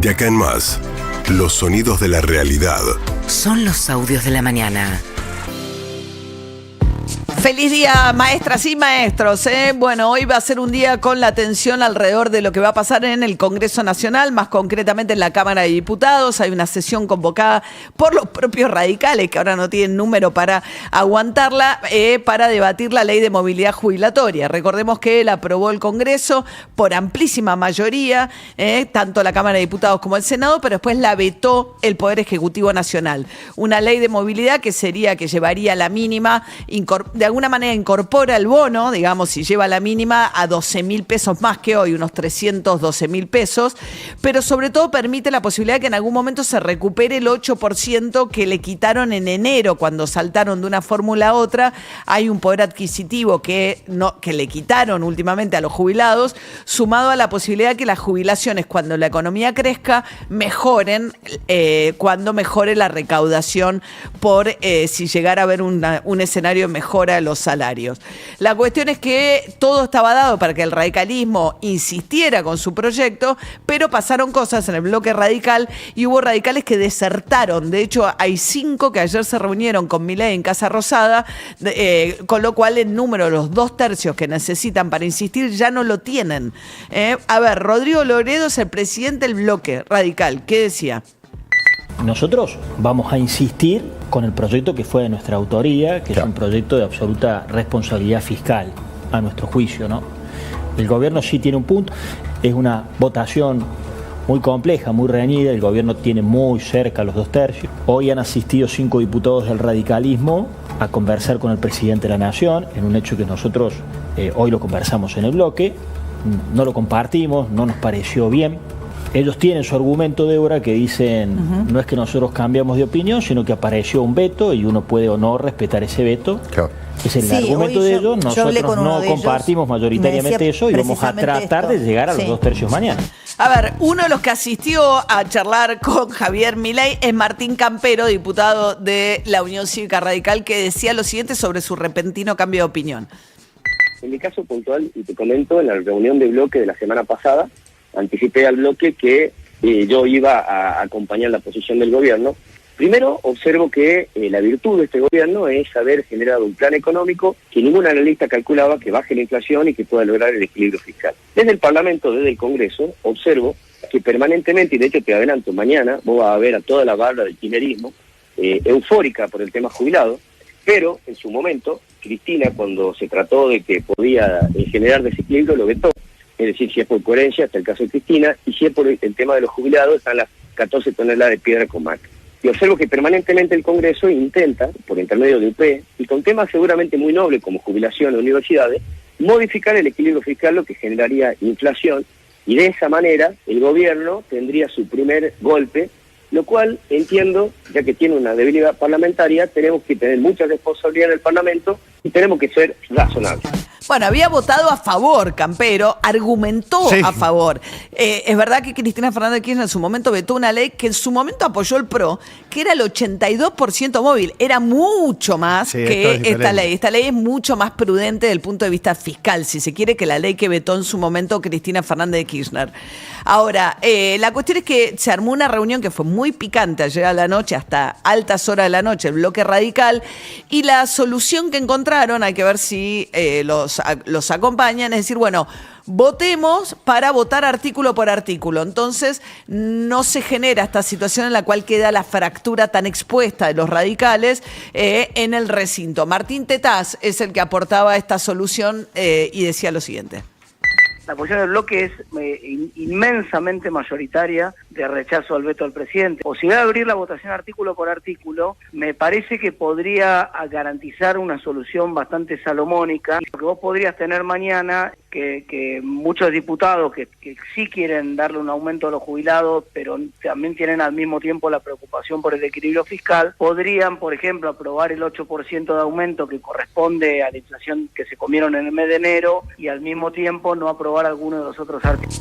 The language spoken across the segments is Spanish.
De acá en más, los sonidos de la realidad. Son los audios de la mañana. Feliz día, maestras y maestros. Bueno, hoy va a ser un día con la atención alrededor de lo que va a pasar en el Congreso Nacional, más concretamente en la Cámara de Diputados. Hay una sesión convocada por los propios radicales, que ahora no tienen número para aguantarla, para debatir la ley de movilidad jubilatoria. Recordemos que la aprobó el Congreso por amplísima mayoría, tanto la Cámara de Diputados como el Senado, pero después la vetó el Poder Ejecutivo Nacional. Una ley de movilidad que llevaría la mínima, de alguna manera incorpora el bono, digamos, si lleva la mínima a 12.000 pesos más que hoy, unos 312.000 pesos, pero sobre todo permite la posibilidad de que en algún momento se recupere el 8% que le quitaron en enero cuando saltaron de una fórmula a otra. Hay un poder adquisitivo que le quitaron últimamente a los jubilados, sumado a la posibilidad de que las jubilaciones, cuando la economía crezca, mejoren, cuando mejore la recaudación por si llegara a haber un escenario de mejora de los salarios. La cuestión es que todo estaba dado para que el radicalismo insistiera con su proyecto, pero pasaron cosas en el bloque radical y hubo radicales que desertaron. De hecho, hay 5 que ayer se reunieron con Milei en Casa Rosada, con lo cual el número de los 2/3 que necesitan para insistir ya no lo tienen. A ver, Rodrigo Loredo es el presidente del bloque radical. ¿Qué decía? Nosotros vamos a insistir con el proyecto que fue de nuestra autoría, que es un proyecto de absoluta responsabilidad fiscal, a nuestro juicio, ¿no? El gobierno sí tiene un punto, es una votación muy compleja, muy reñida, el gobierno tiene muy cerca los 2/3. Hoy han asistido 5 diputados del radicalismo a conversar con el presidente de la Nación, en un hecho que nosotros hoy lo conversamos en el bloque, no lo compartimos, no nos pareció bien. Ellos tienen su argumento, Débora, que dicen, no es que nosotros cambiamos de opinión, sino que apareció un veto y uno puede o no respetar ese veto. Claro. Es el argumento de ellos, nosotros no compartimos mayoritariamente eso y vamos a tratar de llegar a los 2/3 mañana. A ver, uno de los que asistió a charlar con Javier Milei es Martín Campero, diputado de la Unión Cívica Radical, que decía lo siguiente sobre su repentino cambio de opinión. En mi caso puntual, y te comento, en la reunión de bloque de la semana pasada, anticipé al bloque que yo iba a acompañar la posición del gobierno. Primero, observo que la virtud de este gobierno es haber generado un plan económico que ningún analista calculaba que baje la inflación y que pueda lograr el equilibrio fiscal. Desde el Parlamento, desde el Congreso, observo que permanentemente, y de hecho te adelanto, mañana vos vas a ver a toda la barra del kirchnerismo eufórica por el tema jubilado, pero en su momento, Cristina, cuando se trató de que podía generar desequilibrio, lo vetó. Es decir, si es por coherencia, está el caso de Cristina, y si es por el tema de los jubilados, están las 14 toneladas de piedra con MAC. Y observo que permanentemente el Congreso intenta, por intermedio de UP, y con temas seguramente muy nobles como jubilación o universidades, modificar el equilibrio fiscal, lo que generaría inflación, y de esa manera el gobierno tendría su primer golpe, lo cual entiendo, ya que tiene una debilidad parlamentaria, tenemos que tener mucha responsabilidad en el Parlamento y tenemos que ser razonables. Bueno, había votado a favor, Campero, argumentó a favor. Es verdad que Cristina Fernández de Kirchner en su momento vetó una ley que en su momento apoyó el PRO, que era el 82% móvil. Era mucho más que esta ley. Esta ley es mucho más prudente desde el punto de vista fiscal, si se quiere, que la ley que vetó en su momento Cristina Fernández de Kirchner. Ahora, la cuestión es que se armó una reunión que fue muy picante ayer a la noche, hasta altas horas de la noche, el bloque radical, y la solución que encontraron, hay que ver si los acompañan, es decir, bueno, votemos para votar artículo por artículo. Entonces, no se genera esta situación en la cual queda la fractura tan expuesta de los radicales en el recinto. Martín Tetaz es el que aportaba esta solución y decía lo siguiente. La posición del bloque es inmensamente mayoritaria de rechazo al veto del presidente. Posibilidad de abrir la votación artículo por artículo, me parece que podría garantizar una solución bastante salomónica. Lo que vos podrías tener mañana, que muchos diputados que sí quieren darle un aumento a los jubilados, pero también tienen al mismo tiempo la preocupación por el equilibrio fiscal, podrían, por ejemplo, aprobar el 8% de aumento que corresponde a la inflación que se comieron en el mes de enero y al mismo tiempo no aprobar alguno de los otros artículos.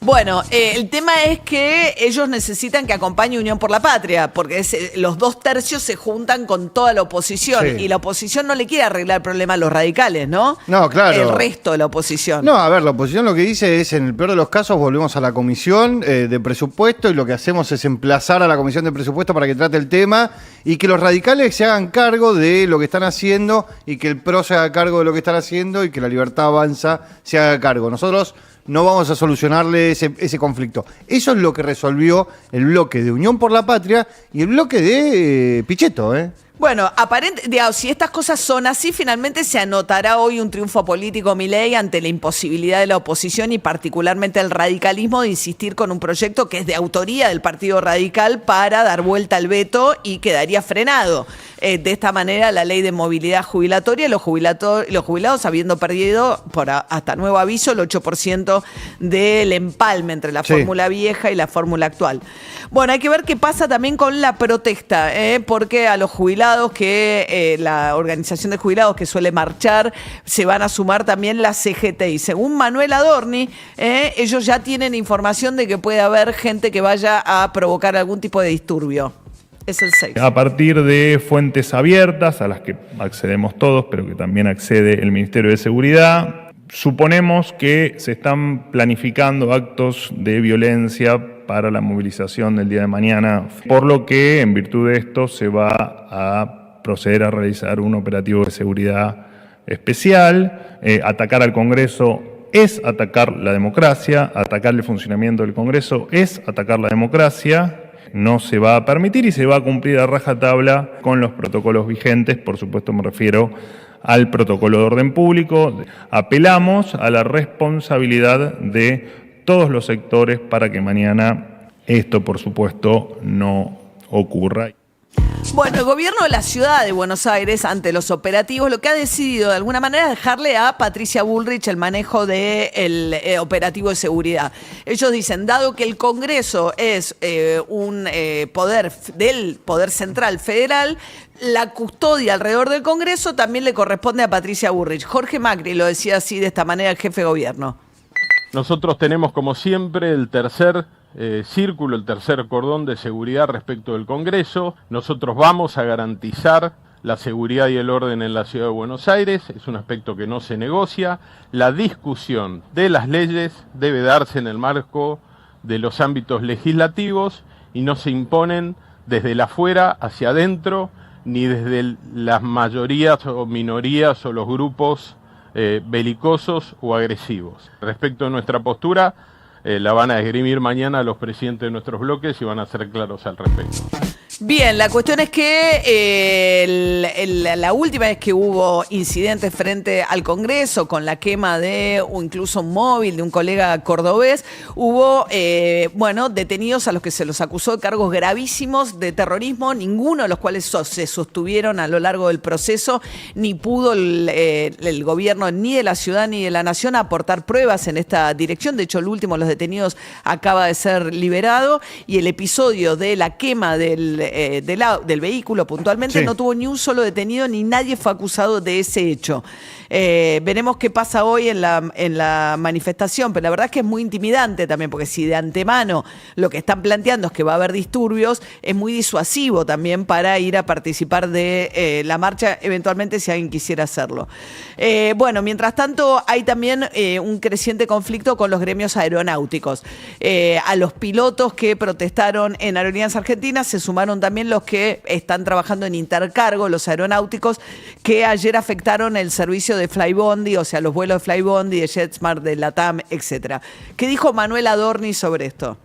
Bueno, el tema es que ellos necesitan que acompañe Unión por la Patria, porque los 2/3 se juntan con toda la oposición, Sí. y la oposición no le quiere arreglar el problema a los radicales, ¿no? No, claro. El resto de la oposición. No, a ver, la oposición lo que dice es, en el peor de los casos, volvemos a la comisión de presupuesto y lo que hacemos es emplazar a la comisión de presupuesto para que trate el tema y que los radicales se hagan cargo de lo que están haciendo y que el PRO se haga cargo de lo que están haciendo y que la Libertad Avanza se haga cargo. Nosotros no vamos a solucionarle ese conflicto. Eso es lo que resolvió el bloque de Unión por la Patria y el bloque de Pichetto, ¿eh? Bueno, digamos, si estas cosas son así, finalmente se anotará hoy un triunfo político Milei ante la imposibilidad de la oposición y particularmente el radicalismo de insistir con un proyecto que es de autoría del Partido Radical para dar vuelta al veto y quedaría frenado. De esta manera, la ley de movilidad jubilatoria, los jubilados habiendo perdido, hasta nuevo aviso, el 8% del empalme entre la fórmula vieja y la fórmula actual. Bueno, hay que ver qué pasa también con la protesta, porque a los jubilados que la organización de jubilados que suele marchar, se van a sumar también la CGT. Y según Manuel Adorni, ellos ya tienen información de que puede haber gente que vaya a provocar algún tipo de disturbio. Es el 6. A partir de fuentes abiertas, a las que accedemos todos, pero que también accede el Ministerio de Seguridad, suponemos que se están planificando actos de violencia para la movilización del día de mañana, por lo que, en virtud de esto, se va a proceder a realizar un operativo de seguridad especial. Atacar al Congreso es atacar la democracia, atacar el funcionamiento del Congreso es atacar la democracia. No se va a permitir y se va a cumplir a rajatabla con los protocolos vigentes. Por supuesto, me refiero al protocolo de orden público. Apelamos a la responsabilidad de todos los sectores para que mañana esto, por supuesto, no ocurra. Bueno, el gobierno de la ciudad de Buenos Aires, ante los operativos, lo que ha decidido de alguna manera es dejarle a Patricia Bullrich el manejo del operativo de seguridad. Ellos dicen, dado que el Congreso es un poder del Poder Central Federal, la custodia alrededor del Congreso también le corresponde a Patricia Bullrich. Jorge Macri lo decía así, de esta manera, el jefe de gobierno. Nosotros tenemos, como siempre, el tercer círculo, el tercer cordón de seguridad respecto del Congreso. Nosotros vamos a garantizar la seguridad y el orden en la ciudad de Buenos Aires, es un aspecto que no se negocia. La discusión de las leyes debe darse en el marco de los ámbitos legislativos y no se imponen desde el afuera hacia adentro, ni desde las mayorías o minorías o los grupos belicosos o agresivos. Respecto a nuestra postura, la van a esgrimir mañana los presidentes de nuestros bloques y van a ser claros al respecto. Bien, la cuestión es que la última vez que hubo incidentes frente al Congreso con la quema de incluso un móvil de un colega cordobés, hubo detenidos a los que se los acusó de cargos gravísimos de terrorismo, ninguno de los cuales se sostuvieron a lo largo del proceso, ni pudo el gobierno ni de la ciudad ni de la nación aportar pruebas en esta dirección. De hecho, el último de los detenidos acaba de ser liberado y el episodio de la quema del vehículo puntualmente no tuvo ni un solo detenido ni nadie fue acusado de ese hecho. Veremos qué pasa hoy en la manifestación, pero la verdad es que es muy intimidante también, porque si de antemano lo que están planteando es que va a haber disturbios, es muy disuasivo también para ir a participar de la marcha, eventualmente si alguien quisiera hacerlo. Mientras tanto hay también un creciente conflicto con los gremios aeronáuticos. A los pilotos que protestaron en Aerolíneas Argentinas se sumaron también los que están trabajando en Intercargo, los aeronáuticos, que ayer afectaron el servicio de Flybondi, o sea, los vuelos de Flybondi, de JetSmart, de LATAM, etcétera. ¿Qué dijo Manuel Adorni sobre esto?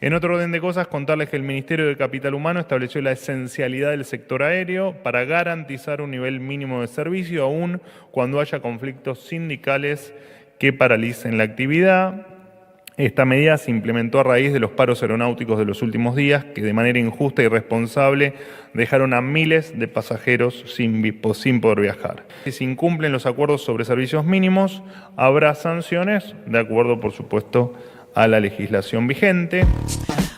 En otro orden de cosas, contarles que el Ministerio de Capital Humano estableció la esencialidad del sector aéreo para garantizar un nivel mínimo de servicio, aún cuando haya conflictos sindicales que paralicen la actividad. Esta medida se implementó a raíz de los paros aeronáuticos de los últimos días, que de manera injusta y irresponsable dejaron a miles de pasajeros sin poder viajar. Si se incumplen los acuerdos sobre servicios mínimos, habrá sanciones, de acuerdo, por supuesto, a la legislación vigente.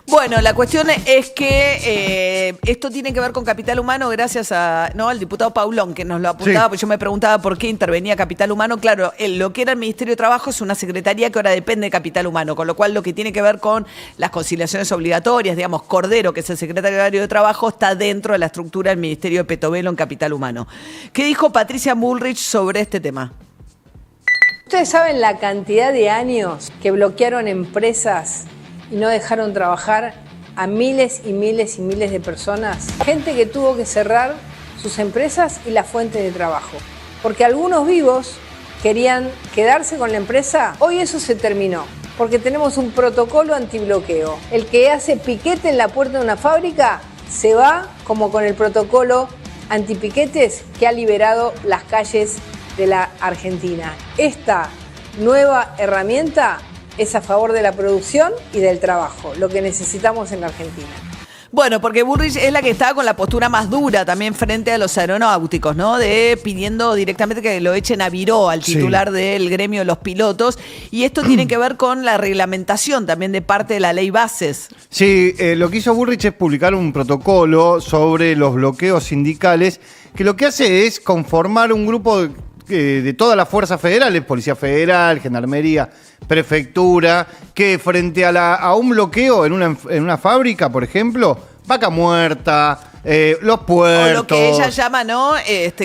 Bueno, la cuestión es que esto tiene que ver con Capital Humano gracias al diputado Paulón, que nos lo apuntaba, porque yo me preguntaba por qué intervenía Capital Humano. Claro, lo que era el Ministerio de Trabajo es una secretaría que ahora depende de Capital Humano, con lo cual lo que tiene que ver con las conciliaciones obligatorias, digamos, Cordero, que es el secretario de Trabajo, está dentro de la estructura del Ministerio de Petovelo en Capital Humano. ¿Qué dijo Patricia Bullrich sobre este tema? ¿Ustedes saben la cantidad de años que bloquearon empresas y no dejaron trabajar a miles y miles y miles de personas? Gente que tuvo que cerrar sus empresas y la fuente de trabajo. Porque algunos vivos querían quedarse con la empresa. Hoy eso se terminó, porque tenemos un protocolo antibloqueo. El que hace piquete en la puerta de una fábrica se va como con el protocolo antipiquetes que ha liberado las calles de la Argentina. Esta nueva herramienta es a favor de la producción y del trabajo, lo que necesitamos en la Argentina. Bueno, porque Bullrich es la que estaba con la postura más dura también frente a los aeronáuticos, ¿no? Pidiendo directamente que lo echen a Viró, al titular del gremio de los pilotos. Y esto tiene que ver con la reglamentación también de parte de la ley Bases. Sí, lo que hizo Bullrich es publicar un protocolo sobre los bloqueos sindicales, que lo que hace es conformar un grupo de todas las fuerzas federales, Policía Federal, Gendarmería, Prefectura, que frente a un bloqueo en una fábrica, por ejemplo, vaca muerta, los puertos. O lo que ella llama, ¿no?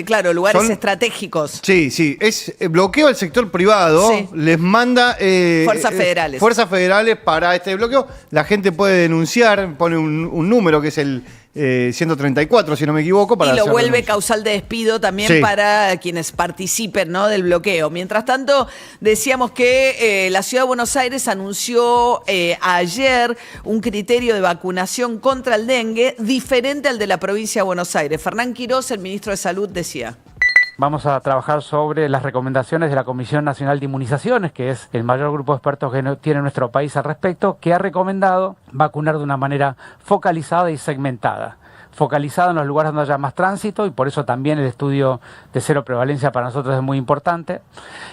Claro, lugares estratégicos. Sí, es bloqueo al sector privado, les manda fuerzas federales. Fuerzas federales para este bloqueo. La gente puede denunciar, pone un número que es el 134, si no me equivoco. Y lo vuelve causal de despido también para quienes participen, ¿no? del bloqueo. Mientras tanto, decíamos que la Ciudad de Buenos Aires anunció ayer un criterio de vacunación contra el dengue diferente al de la provincia de Buenos Aires. Fernán Quirós, el ministro de Salud, decía: vamos a trabajar sobre las recomendaciones de la Comisión Nacional de Inmunizaciones, que es el mayor grupo de expertos que tiene nuestro país al respecto, que ha recomendado vacunar de una manera focalizada y segmentada. Focalizada en los lugares donde haya más tránsito, y por eso también el estudio de cero prevalencia para nosotros es muy importante,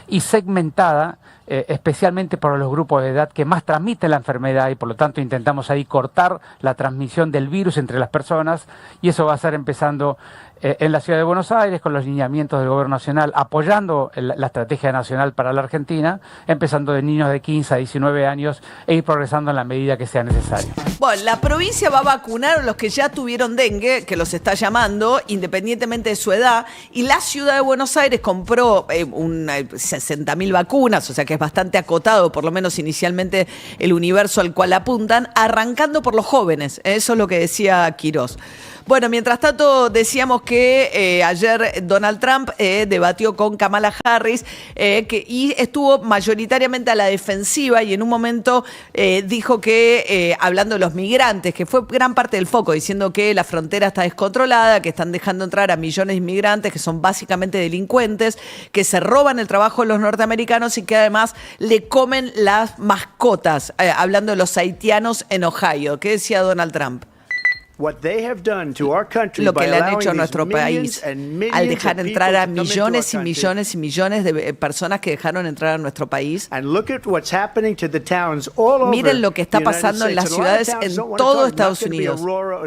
y segmentada especialmente para los grupos de edad que más transmiten la enfermedad, y por lo tanto intentamos ahí cortar la transmisión del virus entre las personas, y eso va a ser empezando en la Ciudad de Buenos Aires con los lineamientos del Gobierno Nacional, apoyando la estrategia nacional para la Argentina, empezando de niños de 15 a 19 años e ir progresando en la medida que sea necesario. Bueno, la provincia va a vacunar a los que ya tuvieron dengue, que los está llamando, independientemente de su edad, y la Ciudad de Buenos Aires compró 60.000 vacunas, o sea que es bastante acotado, por lo menos inicialmente, el universo al cual apuntan, arrancando por los jóvenes. Eso es lo que decía Quirós. Bueno, mientras tanto decíamos que ayer Donald Trump debatió con Kamala Harris y estuvo mayoritariamente a la defensiva, y en un momento dijo que, hablando de los migrantes, que fue gran parte del foco, diciendo que la frontera está descontrolada, que están dejando entrar a millones de inmigrantes que son básicamente delincuentes, que se roban el trabajo de los norteamericanos y que además le comen las mascotas, hablando de los haitianos en Ohio. ¿Qué decía Donald Trump? Lo que le han hecho a nuestro país al dejar entrar a millones y millones y millones de personas que dejaron entrar a nuestro país. Miren lo que está pasando en las ciudades en todo Estados Unidos. No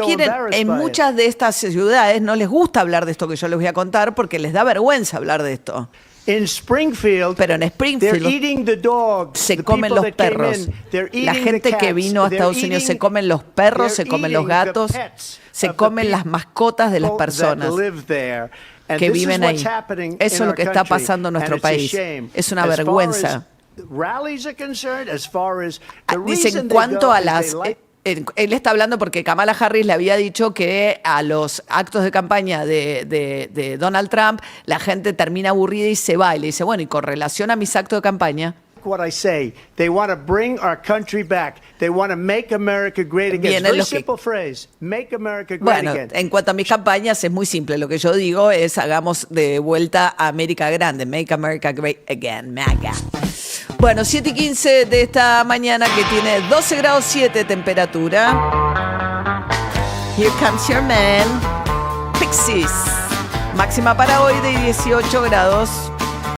quieren, en muchas de estas ciudades no les gusta hablar de esto que yo les voy a contar porque les da vergüenza hablar de esto. Pero en Springfield se comen los perros. La gente que vino a Estados Unidos se comen los perros, se comen los gatos, se comen las mascotas de las personas que viven ahí. Eso es lo que está pasando en nuestro país. Es una vergüenza. Dice, en cuanto a las... Él está hablando porque Kamala Harris le había dicho que a los actos de campaña de Donald Trump la gente termina aburrida y se va. Y le dice, bueno, y con relación a mis actos de campaña... What I say, they want to bring our country back. They want to make America great again. It's a very simple phrase. Make America great again. Bueno, en cuanto a mis campañas es muy simple. Lo que yo digo es hagamos de vuelta a América grande. Make America great again. MAGA. Bueno, 7:15 de esta mañana que tiene 12 grados 7 temperatura. Here comes your man, Pixies. Máxima para hoy de 18 grados.